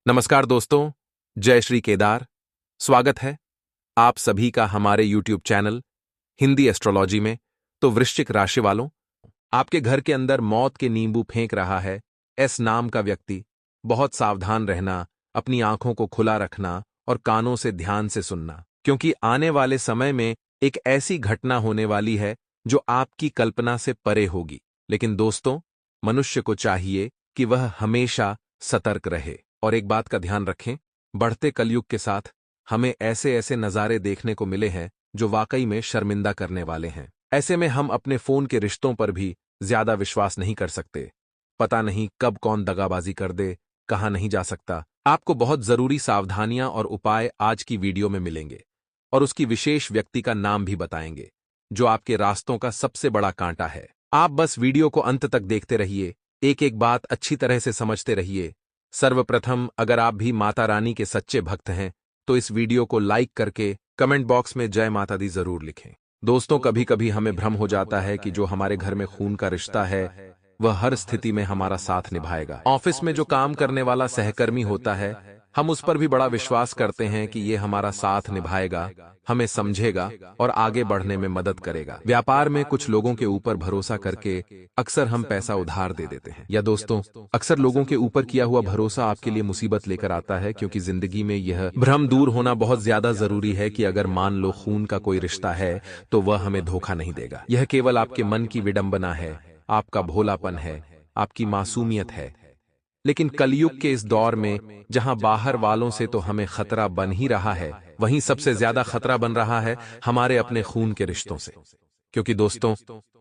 नमस्कार दोस्तों, जय श्री केदार। स्वागत है आप सभी का हमारे YouTube चैनल हिंदी एस्ट्रोलॉजी में। तो वृश्चिक राशि वालों, आपके घर के अंदर मौत के नींबू फेंक रहा है एस नाम का व्यक्ति। बहुत सावधान रहना, अपनी आंखों को खुला रखना और कानों से ध्यान से सुनना, क्योंकि आने वाले समय में एक ऐसी घटना होने वाली है जो आपकी कल्पना से परे होगी। लेकिन दोस्तों, मनुष्य को चाहिए कि वह हमेशा सतर्क रहे। और एक बात का ध्यान रखें, बढ़ते कलयुग के साथ हमें ऐसे ऐसे नज़ारे देखने को मिले हैं जो वाकई में शर्मिंदा करने वाले हैं। ऐसे में हम अपने फोन के रिश्तों पर भी ज्यादा विश्वास नहीं कर सकते। पता नहीं कब कौन दगाबाजी कर दे, कहाँ नहीं जा सकता। आपको बहुत जरूरी सावधानियां और उपाय आज की वीडियो में मिलेंगे और उसकी विशेष व्यक्ति का नाम भी बताएंगे जो आपके रास्तों का सबसे बड़ा कांटा है। आप बस वीडियो को अंत तक देखते रहिए, एक एक बात अच्छी तरह से समझते रहिए। सर्वप्रथम, अगर आप भी माता रानी के सच्चे भक्त हैं तो इस वीडियो को लाइक करके कमेंट बॉक्स में जय माता दी जरूर लिखें। दोस्तों, कभी कभी हमें भ्रम हो जाता है कि जो हमारे घर में खून का रिश्ता है वह हर स्थिति में हमारा साथ निभाएगा। ऑफिस में जो काम करने वाला सहकर्मी होता है, हम उस पर भी बड़ा विश्वास करते हैं कि ये हमारा साथ निभाएगा, हमें समझेगा और आगे बढ़ने में मदद करेगा। व्यापार में कुछ लोगों के ऊपर भरोसा करके अक्सर हम पैसा उधार दे देते हैं। या दोस्तों, अक्सर लोगों के ऊपर किया हुआ भरोसा आपके लिए मुसीबत लेकर आता है, क्योंकि जिंदगी में यह भ्रम दूर होना बहुत ज्यादा जरूरी है कि अगर मान लो खून का कोई रिश्ता है तो वह हमें धोखा नहीं देगा। यह केवल आपके मन की विडंबना है, आपका भोलापन है, आपकी मासूमियत है। लेकिन कलयुग के इस दौर में जहां बाहर वालों से तो हमें खतरा बन ही रहा है, वहीं सबसे ज्यादा खतरा बन रहा है हमारे अपने खून के रिश्तों से। क्योंकि दोस्तों,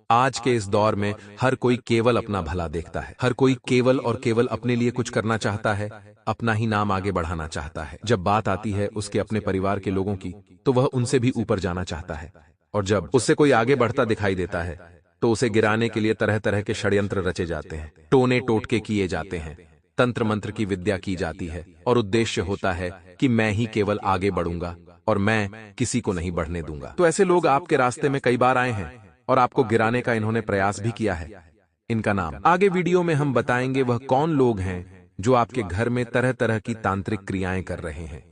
आज के इस दौर में हर कोई केवल अपना भला देखता है। हर कोई केवल और केवल अपने लिए कुछ करना चाहता है, अपना ही नाम आगे बढ़ाना चाहता है। जब बात आती है उसके अपने परिवार के लोगों की, तो वह उनसे भी ऊपर जाना चाहता है। और जब उससे कोई आगे बढ़ता दिखाई देता है तो उसे गिराने के लिए तरह तरह के षड्यंत्र रचे जाते हैं, टोने टोटके किए जाते हैं, तंत्र मंत्र की विद्या की जाती है और उद्देश्य होता है कि मैं ही केवल आगे बढ़ूंगा और मैं किसी को नहीं बढ़ने दूंगा। तो ऐसे लोग आपके रास्ते में कई बार आए हैं और आपको गिराने का इन्होंने प्रयास भी किया है। इनका नाम आगे वीडियो में हम बताएंगे। वह कौन लोग हैं जो आपके घर में तरह तरह की तांत्रिक क्रियाएं कर रहे हैं,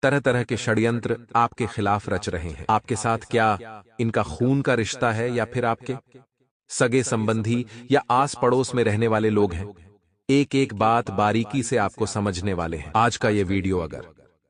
तरह तरह के षड्यंत्र आपके खिलाफ रच रहे हैं। आपके साथ क्या इनका खून का रिश्ता है या फिर आपके सगे संबंधी या आस पड़ोस में रहने वाले लोग हैं? एक एक बात बारीकी से आपको समझने वाले हैं। आज का ये वीडियो अगर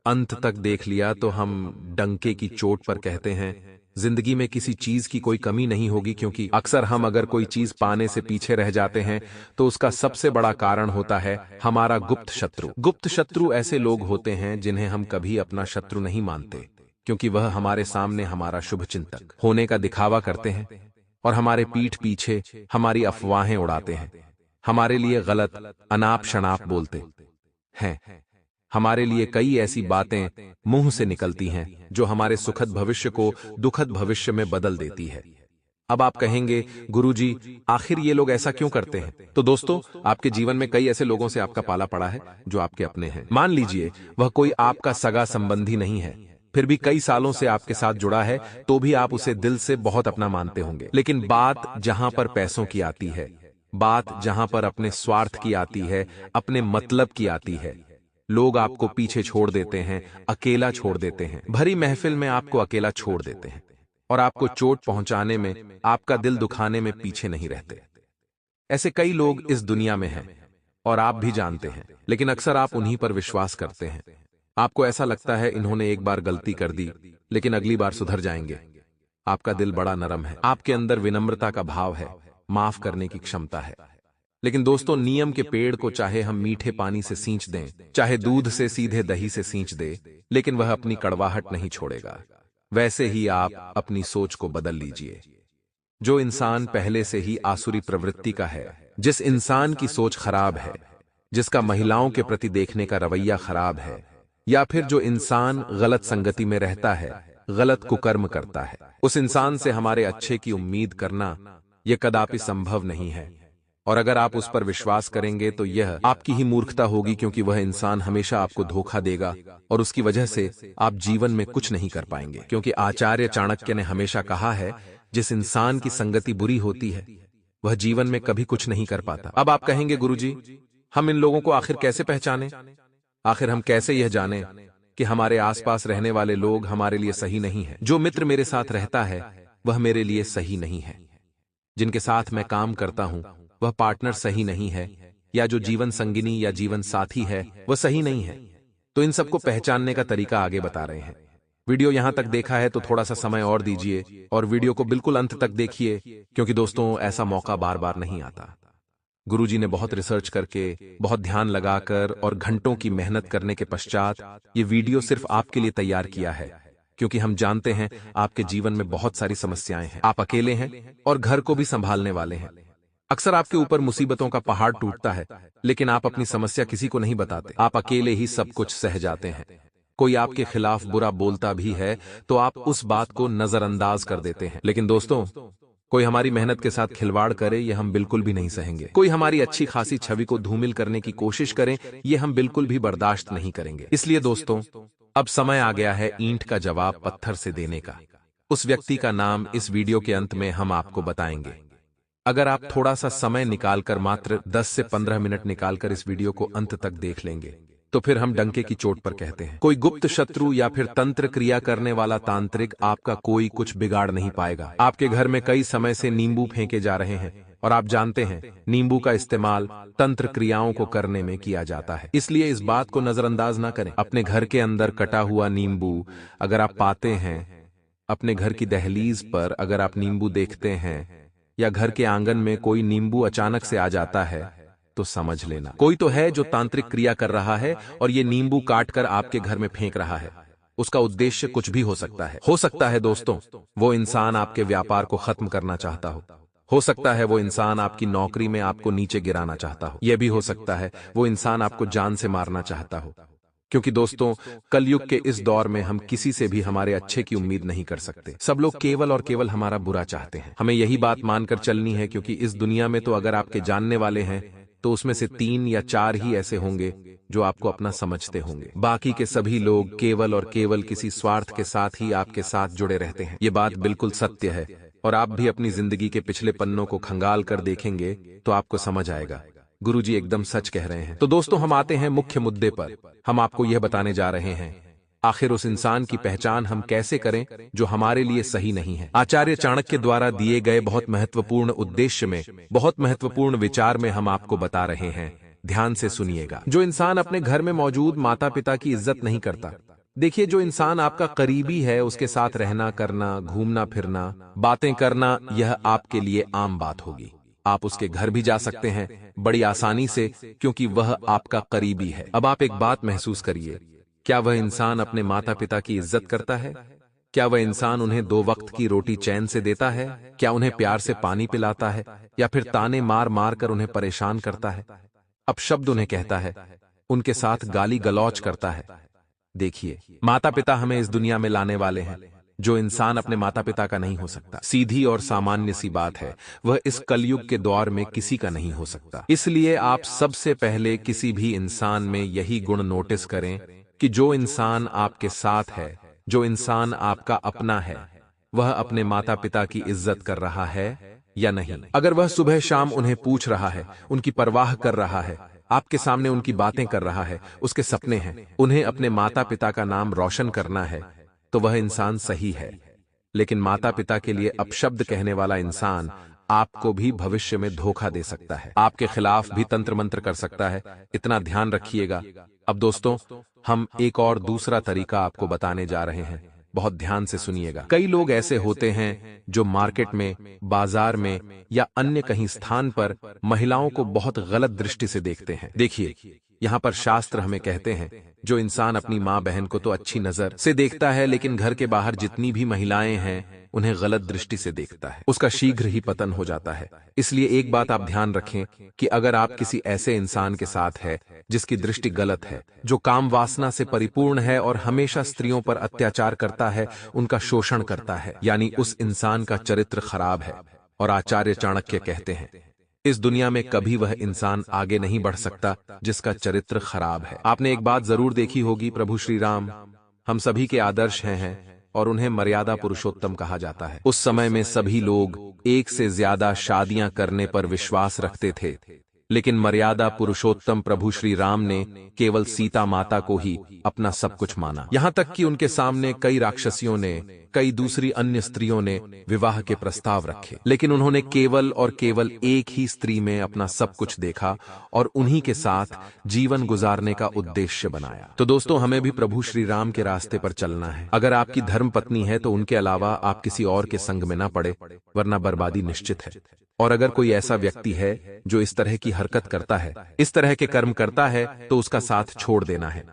अंत तक देख लिया तो हम डंके की चोट पर कहते हैं, जिंदगी में किसी चीज की कोई कमी नहीं होगी। क्योंकि अक्सर हम अगर कोई चीज पाने से पीछे रह जाते हैं तो उसका सबसे बड़ा कारण होता है हमारा गुप्त शत्रु। गुप्त शत्रु ऐसे लोग होते हैं जिन्हें हम कभी अपना शत्रु नहीं मानते, क्योंकि वह हमारे सामने हमारा शुभ चिंतक होने का दिखावा करते हैं और हमारे पीठ पीछे हमारी अफवाहें उड़ाते हैं, हमारे लिए गलत अनाप शनाप बोलते हैं। हमारे लिए कई ऐसी बातें मुंह से निकलती हैं जो हमारे सुखद भविष्य को दुखद भविष्य में बदल देती है। अब आप कहेंगे, गुरुजी, आखिर ये लोग ऐसा क्यों करते हैं? तो दोस्तों, आपके जीवन में कई ऐसे लोगों से आपका पाला पड़ा है जो आपके अपने हैं। मान लीजिए वह कोई आपका सगा संबंधी नहीं है, फिर भी कई सालों से आपके साथ जुड़ा है, तो भी आप उसे दिल से बहुत अपना मानते होंगे। लेकिन बात जहां पर पैसों की आती है, बात जहां पर अपने स्वार्थ की आती है, अपने मतलब की आती है, लोग आपको पीछे छोड़ देते हैं, अकेला छोड़ देते हैं। भरी महफिल में आपको अकेला छोड़ देते हैं और आपको चोट पहुंचाने में, आपका दिल दुखाने में पीछे नहीं रहते। ऐसे कई लोग इस दुनिया में हैं और आप भी जानते हैं, लेकिन अक्सर आप उन्हीं पर विश्वास करते हैं। आपको ऐसा लगता है इन्होंने एक बार गलती कर दी लेकिन अगली बार सुधर जाएंगे। आपका दिल बड़ा नरम है, आपके अंदर विनम्रता का भाव है, माफ करने की क्षमता है। लेकिन दोस्तों, नियम के पेड़ को चाहे हम मीठे पानी से सींच दें, चाहे दूध से सीधे दही से सींच दे, लेकिन वह अपनी कड़वाहट नहीं छोड़ेगा। वैसे ही आप अपनी सोच को बदल लीजिए। जो इंसान पहले से ही आसुरी प्रवृत्ति का है, जिस इंसान की सोच खराब है, जिसका महिलाओं के प्रति देखने का रवैया खराब है, या फिर जो इंसान गलत संगति में रहता है, गलत कुकर्म करता है, उस इंसान से हमारे अच्छे की उम्मीद करना यह कदापि संभव नहीं है। और अगर आप उस पर विश्वास करेंगे तो यह आपकी ही मूर्खता होगी, क्योंकि वह इंसान हमेशा आपको धोखा देगा और उसकी वजह से आप जीवन में कुछ नहीं कर पाएंगे। क्योंकि आचार्य चाणक्य ने हमेशा कहा है, जिस इंसान की संगति बुरी होती है वह जीवन में कभी कुछ नहीं कर पाता। अब आप कहेंगे, गुरुजी, हम इन लोगों को आखिर कैसे पहचानें? आखिर हम कैसे यह जानें कि हमारे आसपास रहने वाले लोग हमारे लिए सही नहीं है? जो मित्र मेरे साथ रहता है वह मेरे लिए सही नहीं है, जिनके साथ मैं काम करता हूं वह पार्टनर सही नहीं है, या जो जीवन संगिनी या जीवन साथी है वह सही नहीं है। तो इन सबको पहचानने का तरीका आगे बता रहे हैं। वीडियो यहां तक देखा है तो थोड़ा सा समय और दीजिए और वीडियो को बिल्कुल अंत तक देखिए, क्योंकि दोस्तों ऐसा मौका बार बार नहीं आता। गुरुजी ने बहुत रिसर्च करके, बहुत ध्यान लगाकर और घंटों की मेहनत करने के पश्चात ये वीडियो सिर्फ आपके लिए तैयार किया है, क्योंकि हम जानते हैं आपके जीवन में बहुत सारी समस्याएं हैं, आप अकेले हैं और घर को भी संभालने वाले हैं। अक्सर आपके ऊपर मुसीबतों का पहाड़ टूटता है, लेकिन आप अपनी समस्या किसी को नहीं बताते। आप अकेले ही सब कुछ सह जाते हैं। कोई आपके खिलाफ बुरा बोलता भी है तो आप उस बात को नजरअंदाज कर देते हैं। लेकिन दोस्तों, कोई हमारी मेहनत के साथ खिलवाड़ करे ये हम बिल्कुल भी नहीं सहेंगे। कोई हमारी अच्छी खासी छवि को धूमिल करने की कोशिश करे ये हम बिल्कुल भी बर्दाश्त नहीं करेंगे। इसलिए दोस्तों, अब समय आ गया है ईंट का जवाब पत्थर से देने का। उस व्यक्ति का नाम इस वीडियो के अंत में हम आपको बताएंगे। अगर आप थोड़ा सा समय निकालकर, मात्र 10 से 15 मिनट निकालकर इस वीडियो को अंत तक देख लेंगे तो फिर हम डंके की चोट पर कहते हैं, कोई गुप्त शत्रु या फिर तंत्र क्रिया करने वाला तांत्रिक आपका कोई कुछ बिगाड़ नहीं पाएगा। आपके घर में कई समय से नींबू फेंके जा रहे हैं और आप जानते हैं नींबू का इस्तेमाल तंत्र क्रियाओं को करने में किया जाता है, इसलिए इस बात को नजरअंदाज ना करें। अपने घर के अंदर कटा हुआ नींबू अगर आप पाते हैं, अपने घर की दहलीज पर अगर आप नींबू देखते हैं, या घर के आंगन में कोई नींबू अचानक से आ जाता है, तो समझ लेना कोई तो है जो तांत्रिक क्रिया कर रहा है और ये नींबू काटकर आपके घर में फेंक रहा है। उसका उद्देश्य कुछ भी हो सकता है दोस्तों, वो इंसान आपके व्यापार को खत्म करना चाहता हो सकता है वो इंसान आपकी नौकरी में आपको नीचे गिराना चाहता हो, यह भी हो सकता है वो इंसान आपको जान से मारना चाहता हो। क्योंकि दोस्तों, कलयुग के इस दौर में हम किसी से भी हमारे अच्छे की उम्मीद नहीं कर सकते। सब लोग केवल और केवल हमारा बुरा चाहते हैं। हमें यही बात मानकर चलनी है, क्योंकि इस दुनिया में तो अगर आपके जानने वाले हैं तो उसमें से 3 या 4 ही ऐसे होंगे जो आपको अपना समझते होंगे। बाकी के सभी लोग केवल और केवल किसी स्वार्थ के साथ ही आपके साथ जुड़े रहते हैं। ये बात बिल्कुल सत्य है और आप भी अपनी जिंदगी के पिछले पन्नों को खंगाल कर देखेंगे तो आपको समझ आएगा। गुरुजी एकदम सच कह रहे हैं। तो दोस्तों, हम आते हैं मुख्य मुद्दे पर। हम आपको यह बताने जा रहे हैं आखिर उस इंसान की पहचान हम कैसे करें जो हमारे लिए सही नहीं है। आचार्य चाणक्य द्वारा दिए गए बहुत महत्वपूर्ण उद्देश्य में, बहुत महत्वपूर्ण विचार में हम आपको बता रहे हैं, ध्यान से सुनिएगा। जो इंसान अपने घर में मौजूद माता पिता की इज्जत नहीं करता, देखिए जो इंसान आपका करीबी है उसके साथ रहना करना, घूमना फिरना, बातें करना, यह आपके लिए आम बात होगी। आप उसके घर भी जा सकते हैं बड़ी आसानी से, क्योंकि वह आपका करीबी है। अब आप एक बात महसूस करिए, क्या वह इंसान अपने माता पिता की इज्जत करता है? क्या वह इंसान उन्हें 2 वक्त की रोटी चैन से देता है? क्या उन्हें प्यार से पानी पिलाता है, या फिर ताने मार मार कर उन्हें परेशान करता है, अपशब्द उन्हें कहता है, उनके साथ गाली गलौज करता है? देखिए, माता पिता हमें इस दुनिया में लाने वाले हैं। जो इंसान अपने माता पिता का नहीं हो सकता, सीधी और सामान्य सी बात है, वह इस कलयुग के दौर में किसी का नहीं हो सकता। इसलिए आप सबसे पहले किसी भी इंसान में यही गुण नोटिस करें कि जो इंसान आपके साथ है, जो इंसान आपका अपना है, वह अपने माता पिता की इज्जत कर रहा है या नहीं। अगर वह सुबह शाम उन्हें पूछ रहा है, उनकी परवाह कर रहा है, आपके सामने उनकी बातें कर रहा है, उसके सपने हैं उन्हें अपने माता पिता का नाम रोशन करना है, तो वह इंसान सही है। लेकिन माता पिता के लिए अपशब्द कहने वाला इंसान आपको भी भविष्य में धोखा दे सकता है, आपके खिलाफ भी तंत्र मंत्र कर सकता है। इतना ध्यान रखिएगा। अब दोस्तों, हम एक और दूसरा तरीका आपको बताने जा रहे हैं, बहुत ध्यान से सुनिएगा। कई लोग ऐसे होते हैं जो मार्केट में, बाजार में या अन्य कहीं स्थान पर महिलाओं को बहुत गलत दृष्टि से देखते हैं। देखिए, यहाँ पर शास्त्र हमें कहते हैं, जो इंसान अपनी माँ बहन को तो अच्छी नजर से देखता है, लेकिन घर के बाहर जितनी भी महिलाएं हैं उन्हें गलत दृष्टि से देखता है, उसका शीघ्र ही पतन हो जाता है। इसलिए एक बात आप ध्यान रखें कि अगर आप किसी ऐसे इंसान के साथ है जिसकी दृष्टि गलत है, जो काम वासना से परिपूर्ण है और हमेशा स्त्रियों पर अत्याचार करता है, उनका शोषण करता है, यानी उस इंसान का चरित्र खराब है। और आचार्य चाणक्य कहते हैं, इस दुनिया में कभी वह इंसान आगे नहीं बढ़ सकता जिसका चरित्र खराब है। आपने एक बात जरूर देखी होगी, प्रभु श्री राम हम सभी के आदर्श हैं और उन्हें मर्यादा पुरुषोत्तम कहा जाता है। उस समय में सभी लोग एक से ज्यादा शादियां करने पर विश्वास रखते थे, लेकिन मर्यादा पुरुषोत्तम प्रभु श्री राम ने केवल सीता माता को ही अपना सब कुछ माना। यहाँ तक कि उनके सामने कई राक्षसियों ने, कई दूसरी अन्य स्त्रियों ने विवाह के प्रस्ताव रखे, लेकिन उन्होंने केवल और केवल एक ही स्त्री में अपना सब कुछ देखा और उन्हीं के साथ जीवन गुजारने का उद्देश्य बनाया। तो दोस्तों, हमें भी प्रभु श्री राम के रास्ते पर चलना है। अगर आपकी धर्म पत्नी है तो उनके अलावा आप किसी और के संग में न पड़े, वरना बर्बादी निश्चित है। और अगर कोई ऐसा व्यक्ति है जो इस तरह की हरकत करता है, इस तरह के कर्म करता है, तो उसका साथ छोड़ देना है,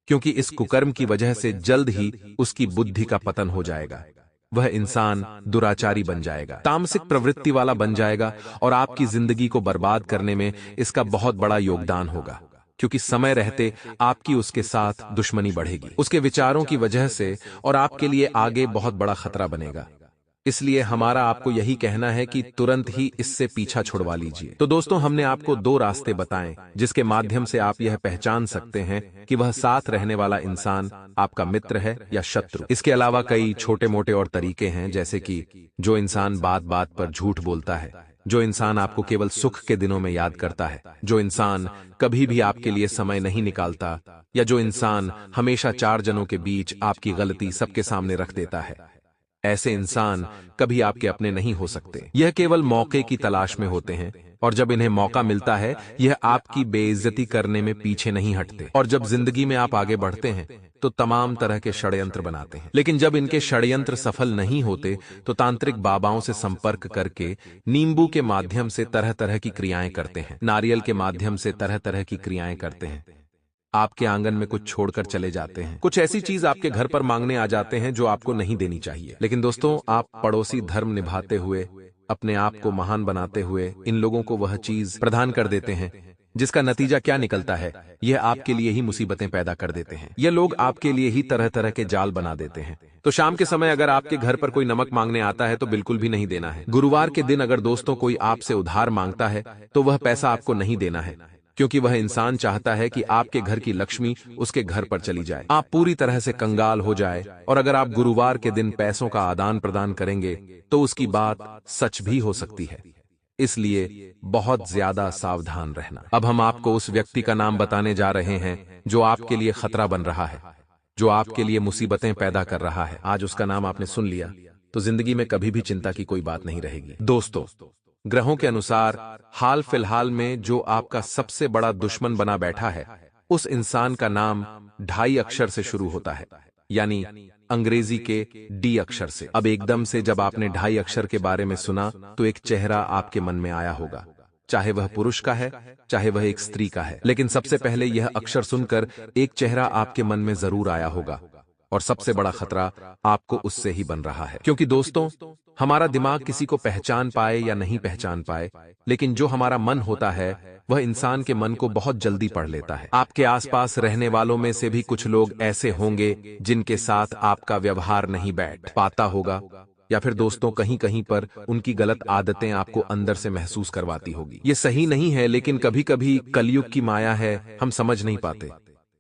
क्योंकि इस कुकर्म की वजह से जल्द ही उसकी बुद्धि का पतन हो जाएगा। वह इंसान दुराचारी बन जाएगा, तामसिक प्रवृत्ति वाला बन जाएगा और आपकी जिंदगी को बर्बाद करने में इसका बहुत बड़ा योगदान होगा, क्योंकि समय रहते आपकी उसके साथ दुश्मनी बढ़ेगी उसके विचारों की वजह से, और आपके लिए आगे बहुत बड़ा खतरा बनेगा। इसलिए हमारा आपको यही कहना है कि तुरंत ही इससे पीछा छुड़वा लीजिए। तो दोस्तों, हमने आपको 2 रास्ते बताएं जिसके माध्यम से आप यह पहचान सकते हैं कि वह साथ रहने वाला इंसान आपका मित्र है या शत्रु। इसके अलावा कई छोटे मोटे और तरीके हैं, जैसे कि जो इंसान बात बात पर झूठ बोलता है, जो इंसान आपको केवल सुख के दिनों में याद करता है, जो इंसान कभी भी आपके लिए समय नहीं निकालता, या जो इंसान हमेशा 4 जनों के बीच आपकी गलती सबके सामने रख देता है। ऐसे इंसान कभी आपके अपने नहीं हो सकते। यह केवल मौके की तलाश में होते हैं, और जब इन्हें मौका मिलता है यह आपकी बेइज्जती करने में पीछे नहीं हटते। और जब जिंदगी में आप आगे बढ़ते हैं तो तमाम तरह के षड्यंत्र बनाते हैं, लेकिन जब इनके षड्यंत्र सफल नहीं होते तो तांत्रिक बाबाओं से संपर्क करके नींबू के माध्यम से तरह तरह की क्रियाएं करते हैं, नारियल के माध्यम से तरह तरह की क्रियाएं करते हैं। आपके आंगन में कुछ छोड़कर चले जाते हैं, कुछ ऐसी चीज आपके घर पर मांगने आ जाते हैं जो आपको नहीं देनी चाहिए। लेकिन दोस्तों, आप पड़ोसी धर्म निभाते हुए, अपने आप को महान बनाते हुए इन लोगों को वह चीज प्रदान कर देते हैं, जिसका नतीजा क्या निकलता है, यह आपके लिए ही मुसीबतें पैदा कर देते हैं। ये लोग आपके लिए ही तरह तरह के जाल बना देते हैं। तो शाम के समय अगर आपके घर पर कोई नमक मांगने आता है तो बिल्कुल भी नहीं देना है। गुरुवार के दिन अगर दोस्तों कोई आपसे उधार मांगता है तो वह पैसा आपको नहीं देना है, क्योंकि वह इंसान चाहता है कि आपके घर की लक्ष्मी उसके घर पर चली जाए, आप पूरी तरह से कंगाल हो जाए। और अगर आप गुरुवार के दिन पैसों का आदान प्रदान करेंगे तो उसकी बात सच भी हो सकती है। इसलिए बहुत ज्यादा सावधान रहना। अब हम आपको उस व्यक्ति का नाम बताने जा रहे हैं जो आपके लिए खतरा बन रहा है, जो आपके लिए मुसीबतें पैदा कर रहा है। आज उसका नाम आपने सुन लिया तो जिंदगी में कभी भी चिंता की कोई बात नहीं रहेगी। दोस्तों, ग्रहों के अनुसार हाल फिलहाल में जो आपका सबसे बड़ा दुश्मन बना बैठा है, उस इंसान का नाम 2.5 अक्षर से शुरू होता है, यानी अंग्रेजी के डी अक्षर से। अब एकदम से जब आपने 2.5 अक्षर के बारे में सुना तो एक चेहरा आपके मन में आया होगा, चाहे वह पुरुष का है, चाहे वह एक स्त्री का है। लेकिन सबसे पहले यह अक्षर सुनकर एक चेहरा आपके मन में जरूर आया होगा, और सबसे बड़ा खतरा आपको उससे ही बन रहा है। क्योंकि दोस्तों, हमारा दिमाग किसी को पहचान पाए या नहीं पहचान पाए, लेकिन जो हमारा मन होता है वह इंसान के मन को बहुत जल्दी पढ़ लेता है। आपके आसपास रहने वालों में से भी कुछ लोग ऐसे होंगे जिनके साथ आपका व्यवहार नहीं बैठ पाता होगा, या फिर दोस्तों कहीं कहीं पर उनकी गलत आदतें आपको अंदर से महसूस करवाती होगी। ये सही नहीं है, लेकिन कभी कभी कलयुग की माया है, हम समझ नहीं पाते।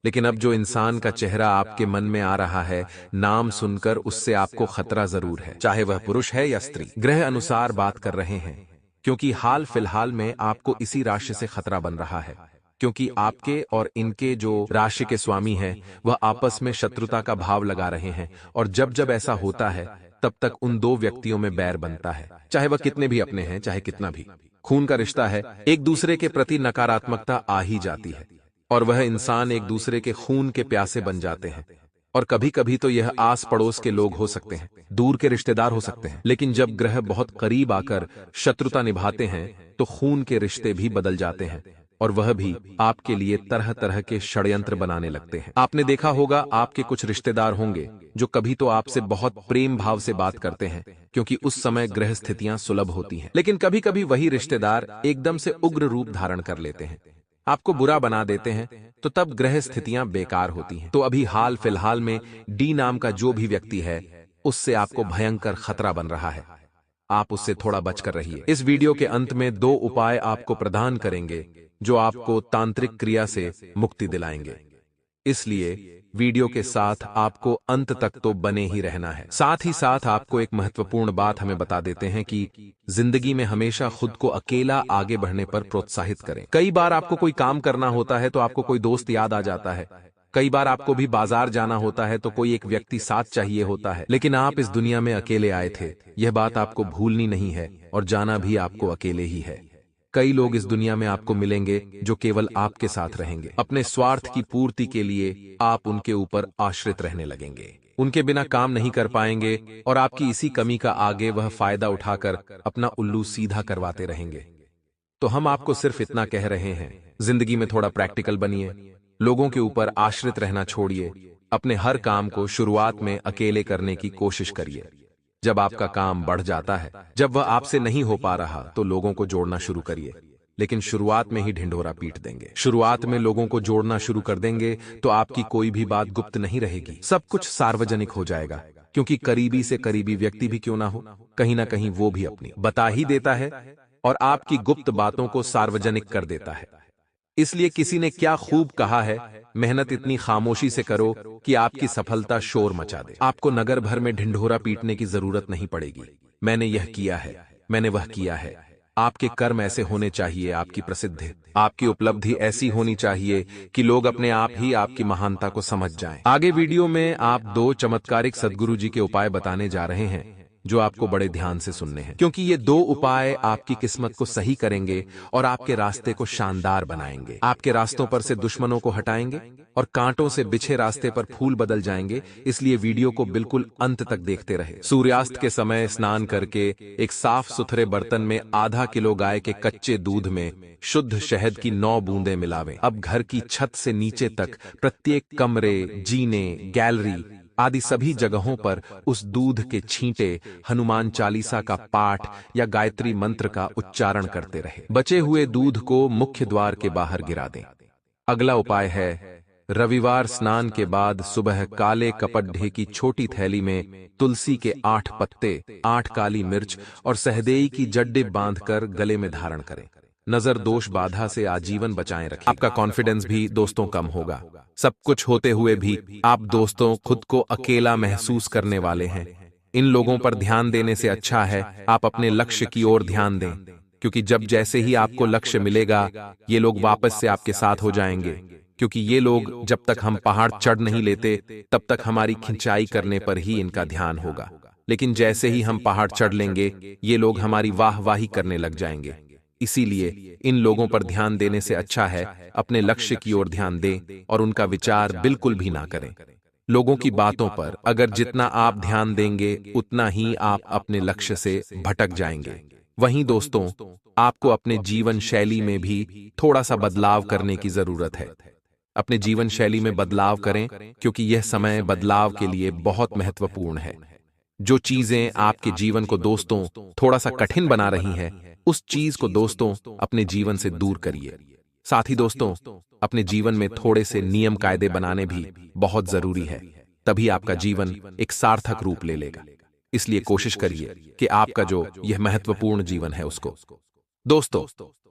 लेकिन अब जो इंसान का चेहरा आपके मन में आ रहा है, नाम सुनकर उससे आपको खतरा जरूर है, चाहे वह पुरुष है या स्त्री। ग्रह अनुसार बात कर रहे हैं, क्योंकि हाल फिलहाल में आपको इसी राशि से खतरा बन रहा है, क्योंकि आपके और इनके जो राशि के स्वामी हैं वह आपस में शत्रुता का भाव लगा रहे हैं। और जब जब ऐसा होता है तब तक उन 2 व्यक्तियों में बैर बनता है, चाहे वह कितने भी अपने हैं, चाहे कितना भी खून का रिश्ता है। एक दूसरे के प्रति नकारात्मकता आ ही जाती है, और वह इंसान एक दूसरे के खून के प्यासे बन जाते हैं। और कभी कभी तो यह आस पड़ोस के लोग हो सकते हैं, दूर के रिश्तेदार हो सकते हैं। लेकिन जब ग्रह बहुत करीब आकर शत्रुता निभाते हैं तो खून के रिश्ते भी बदल जाते हैं, और वह भी आपके लिए तरह तरह के षड्यंत्र बनाने लगते हैं। आपने देखा होगा, आपके कुछ रिश्तेदार होंगे जो कभी तो आपसे बहुत प्रेम भाव से बात करते हैं, क्योंकि उस समय ग्रह स्थितियां सुलभ होती हैं। लेकिन कभी कभी वही रिश्तेदार एकदम से उग्र रूप धारण कर लेते हैं, आपको बुरा बना देते हैं, तो तब ग्रह स्थितियां बेकार होती हैं। तो अभी हाल फिलहाल में डी नाम का जो भी व्यक्ति है, उससे आपको भयंकर खतरा बन रहा है। आप उससे थोड़ा बचकर रहिए। इस वीडियो के अंत में 2 उपाय आपको प्रदान करेंगे जो आपको तांत्रिक क्रिया से मुक्ति दिलाएंगे। इसलिए वीडियो के साथ आपको अंत तक तो बने ही रहना है। साथ ही साथ आपको एक महत्वपूर्ण बात हमें बता देते हैं कि जिंदगी में हमेशा खुद को अकेला आगे बढ़ने पर प्रोत्साहित करें। कई बार आपको कोई काम करना होता है तो आपको कोई दोस्त याद आ जाता है, कई बार आपको भी बाजार जाना होता है तो कोई एक व्यक्ति साथ चाहिए होता है, लेकिन आप इस दुनिया में अकेले आए थे, यह बात आपको भूलनी नहीं है और जाना भी आपको अकेले ही है। कई लोग इस दुनिया में आपको मिलेंगे जो केवल आपके साथ रहेंगे। अपने स्वार्थ की पूर्ति के लिए आप उनके ऊपर आश्रित रहने लगेंगे, उनके बिना काम नहीं कर पाएंगे और आपकी इसी कमी का आगे वह फायदा उठाकर अपना उल्लू सीधा करवाते रहेंगे। तो हम आपको सिर्फ इतना कह रहे हैं, जिंदगी में थोड़ा प्रैक्टिकल बनिए, लोगों के ऊपर आश्रित रहना छोड़िए, अपने हर काम को शुरुआत में अकेले करने की कोशिश करिए। जब आपका काम बढ़ जाता है, जब वह आपसे नहीं हो पा रहा, तो लोगों को जोड़ना शुरू करिए, लेकिन शुरुआत में ही ढिंढोरा पीट देंगे। शुरुआत में लोगों को जोड़ना शुरू कर देंगे तो आपकी कोई भी बात गुप्त नहीं रहेगी, सब कुछ सार्वजनिक हो जाएगा, क्योंकि करीबी से करीबी व्यक्ति भी क्यों ना हो, कहीं ना कहीं वो भी अपनी बता ही देता है और आपकी गुप्त बातों को सार्वजनिक कर देता है। इसलिए किसी ने क्या खूब कहा है, मेहनत इतनी खामोशी से करो कि आपकी सफलता शोर मचा दे। आपको नगर भर में ढिंढोरा पीटने की जरूरत नहीं पड़ेगी, मैंने यह किया है, मैंने वह किया है। आपके कर्म ऐसे होने चाहिए, आपकी प्रसिद्धि, आपकी उपलब्धि ऐसी होनी चाहिए कि लोग अपने आप ही आपकी महानता को समझ जाएं। आगे वीडियो में आप 2 चमत्कारिक सद्गुरु जी के उपाय बताने जा रहे हैं जो आपको बड़े ध्यान से सुनने हैं, क्योंकि ये 2 उपाय आपकी किस्मत को सही करेंगे और आपके रास्ते को शानदार बनाएंगे। आपके रास्तों पर से दुश्मनों को हटाएंगे और कांटों से बिछे रास्ते पर फूल बदल जाएंगे। इसलिए वीडियो को बिल्कुल अंत तक देखते रहे। सूर्यास्त के समय स्नान करके एक साफ सुथरे बर्तन में आधा किलो गाय के कच्चे दूध में शुद्ध शहद की 9 बूंदें मिलावें। अब घर की छत से नीचे तक प्रत्येक कमरे, जीने, गैलरी आदि सभी जगहों पर उस दूध के छींटे हनुमान चालीसा का पाठ या गायत्री मंत्र का उच्चारण करते रहे। बचे हुए दूध को मुख्य द्वार के बाहर गिरा दें। अगला उपाय है, रविवार स्नान के बाद सुबह काले कपड़े की छोटी थैली में तुलसी के 8 पत्ते, 8 काली मिर्च और सहदेई की जड्डे बांधकर गले में धारण करें। नजर दोष बाधा से आजीवन बचाएं रखें। आपका कॉन्फिडेंस भी दोस्तों कम होगा। सब कुछ होते हुए भी आप दोस्तों खुद को अकेला महसूस करने वाले हैं। इन लोगों पर ध्यान देने से अच्छा है आप अपने लक्ष्य की ओर ध्यान दें, क्योंकि जब जैसे ही आपको लक्ष्य मिलेगा ये लोग वापस से आपके साथ हो जाएंगे, क्योंकि ये लोग जब तक हम पहाड़ चढ़ नहीं लेते तब तक हमारी खिंचाई करने पर ही इनका ध्यान होगा, लेकिन जैसे ही हम पहाड़ चढ़ लेंगे ये लोग हमारी वाहवाही करने लग जाएंगे। इसीलिए इन लोगों पर ध्यान देने से अच्छा है अपने लक्ष्य की ओर ध्यान दें और उनका विचार बिल्कुल भी ना करें। लोगों की बातों पर अगर जितना आप ध्यान देंगे उतना ही आप अपने लक्ष्य से भटक जाएंगे। वहीं दोस्तों, आपको अपने जीवन शैली में भी थोड़ा सा बदलाव करने की जरूरत है। अपने जीवन शैली में बदलाव करें, क्योंकि यह समय बदलाव के लिए बहुत महत्वपूर्ण है। जो चीजें आपके जीवन को दोस्तों थोड़ा सा कठिन बना रही हैं, उस चीज को दोस्तों अपने जीवन से दूर करिए। साथ ही दोस्तों, अपने जीवन में थोड़े से नियम कायदे बनाने भी बहुत जरूरी है, तभी आपका जीवन एक सार्थक रूप ले लेगा। इसलिए कोशिश करिए कि आपका जो यह महत्वपूर्ण जीवन है उसको दोस्तों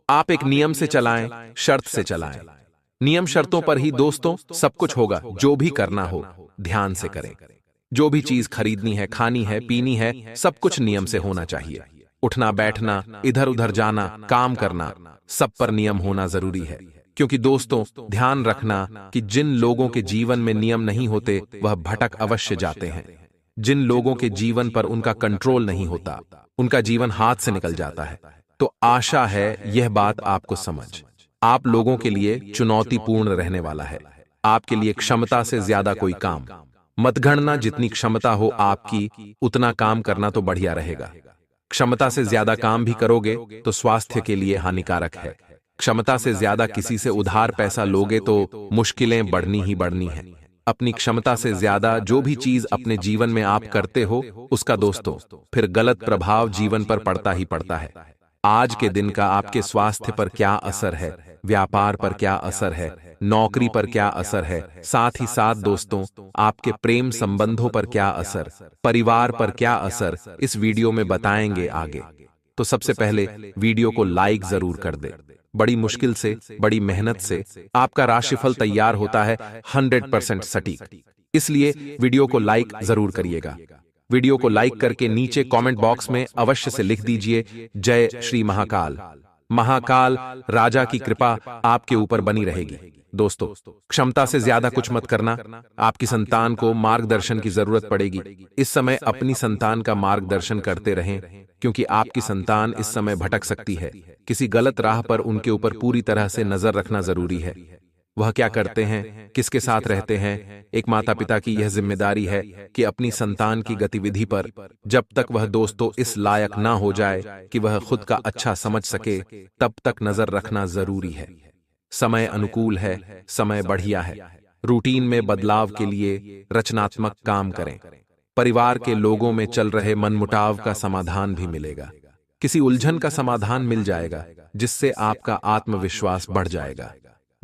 आप एक नियम से चलाएं, शर्त से चलाएं। नियम शर्तों पर ही दोस्तों सब कुछ होगा। जो भी करना हो ध्यान से करें। जो भी चीज खरीदनी है, खानी है, पीनी है, सब कुछ नियम से होना चाहिए। उठना बैठना, इधर उधर जाना, काम करना, सब पर नियम होना जरूरी है। क्योंकि दोस्तों ध्यान रखना कि जिन लोगों के जीवन में नियम नहीं होते वह भटक अवश्य जाते हैं। जिन लोगों के जीवन पर उनका कंट्रोल नहीं होता उनका जीवन हाथ से निकल जाता है। तो आशा है यह बात आपको समझ आप लोगों के लिए चुनौतीपूर्ण रहने वाला है। आपके लिए क्षमता से ज्यादा कोई काम मत गणना। जितनी क्षमता हो आपकी उतना काम करना तो बढ़िया रहेगा। क्षमता से ज्यादा काम भी करोगे तो स्वास्थ्य के लिए हानिकारक है। क्षमता से ज्यादा किसी से उधार पैसा लोगे तो मुश्किलें बढ़नी ही बढ़नी है। अपनी क्षमता से ज्यादा जो भी चीज अपने जीवन में आप करते हो उसका दोस्तों फिर गलत प्रभाव जीवन पर पड़ता ही पड़ता है। आज के दिन का आपके स्वास्थ्य पर क्या असर है, व्यापार पर क्या असर है, नौकरी पर क्या असर है, साथ ही साथ दोस्तों आपके प्रेम संबंधों पर क्या असर, परिवार पर क्या असर, इस वीडियो में बताएंगे आगे। तो सबसे पहले वीडियो को लाइक जरूर कर दे। बड़ी मुश्किल से, बड़ी मेहनत से आपका राशिफल तैयार होता है 100% सटीक। इसलिए वीडियो को लाइक जरूर करिएगा। वीडियो को लाइक करके नीचे कमेंट बॉक्स में अवश्य से लिख दीजिए जय श्री महाकाल। महाकाल राजा की कृपा आपके ऊपर बनी रहेगी। दोस्तों, क्षमता से ज्यादा कुछ मत करना। आपकी संतान को मार्गदर्शन की जरूरत पड़ेगी। इस समय अपनी संतान का मार्गदर्शन करते रहें, क्योंकि आपकी संतान इस समय भटक सकती है। किसी गलत राह पर उनके ऊपर पूरी तरह से नजर रखना जरूरी है। वह क्या करते हैं, किसके साथ रहते हैं, एक माता पिता की यह जिम्मेदारी है कि अपनी संतान की गतिविधि पर, जब तक वह दोस्तों इस लायक ना हो जाए कि वह खुद का अच्छा समझ सके, तब तक नजर रखना जरूरी है। समय अनुकूल है, समय बढ़िया है। रूटीन में बदलाव के लिए रचनात्मक काम करें। परिवार के लोगों में चल रहे मनमुटाव का समाधान भी मिलेगा। किसी उलझन का समाधान मिल जाएगा, जिससे आपका आत्मविश्वास बढ़ जाएगा।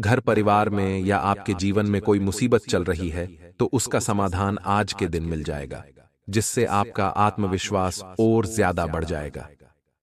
घर परिवार में या आपके जीवन में कोई मुसीबत चल रही है, तो उसका समाधान आज के दिन मिल जाएगा, जिससे आपका आत्मविश्वास और ज्यादा बढ़ जाएगा।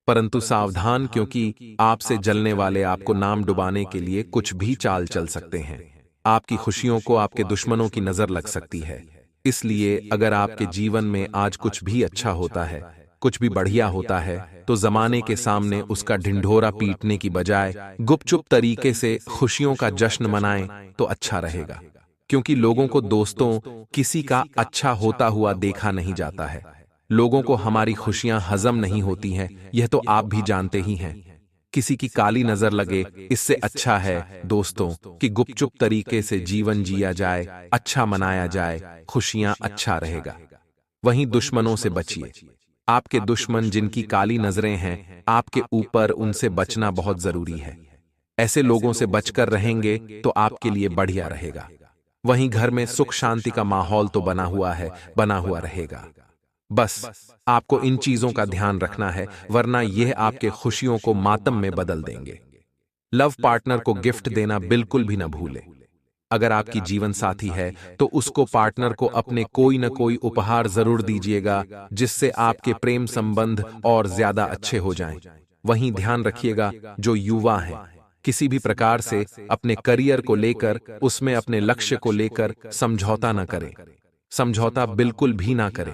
परंतु सावधान, क्योंकि आपसे जलने वाले आपको नाम डुबाने के लिए कुछ भी चाल चल सकते हैं। आपकी खुशियों को आपके दुश्मनों की नजर लग सकती है। इसलिए अगर आपके जीवन में आज कुछ भी अच्छा होता है, कुछ भी बढ़िया होता है, तो जमाने के सामने उसका ढिंढोरा पीटने की बजाय गुपचुप तरीके से खुशियों का जश्न मनाएं तो अच्छा रहेगा। क्योंकि लोगों को, दोस्तों, किसी का अच्छा होता हुआ देखा नहीं जाता है। लोगों को हमारी खुशियां हजम नहीं होती हैं, यह तो आप भी जानते ही हैं। किसी की काली नजर लगे, इससे अच्छा है दोस्तों कि गुपचुप तरीके से जीवन जिया जाए, अच्छा मनाया जाए, खुशियां अच्छा रहेगा। वहीं दुश्मनों से बचिए। आपके दुश्मन जिनकी काली नजरें हैं आपके ऊपर, उनसे बचना बहुत जरूरी है। ऐसे लोगों से बचकर रहेंगे तो आपके लिए बढ़िया रहेगा। वहीं घर में सुख शांति का माहौल तो बना हुआ है, बना हुआ रहेगा। बस आपको इन चीजों का ध्यान रखना है, वरना यह आपके खुशियों को मातम में बदल देंगे। लव पार्टनर को गिफ्ट देना बिल्कुल भी न भूलें। अगर आपकी जीवन साथी है तो उसको, पार्टनर को, अपने कोई न कोई उपहार जरूर दीजिएगा, जिससे आपके प्रेम संबंध और ज्यादा अच्छे हो जाएं। वहीं ध्यान रखिएगा, जो युवा हैं, किसी भी प्रकार से अपने करियर को लेकर, उसमें अपने लक्ष्य को लेकर समझौता न करें। समझौता बिल्कुल भी ना करें।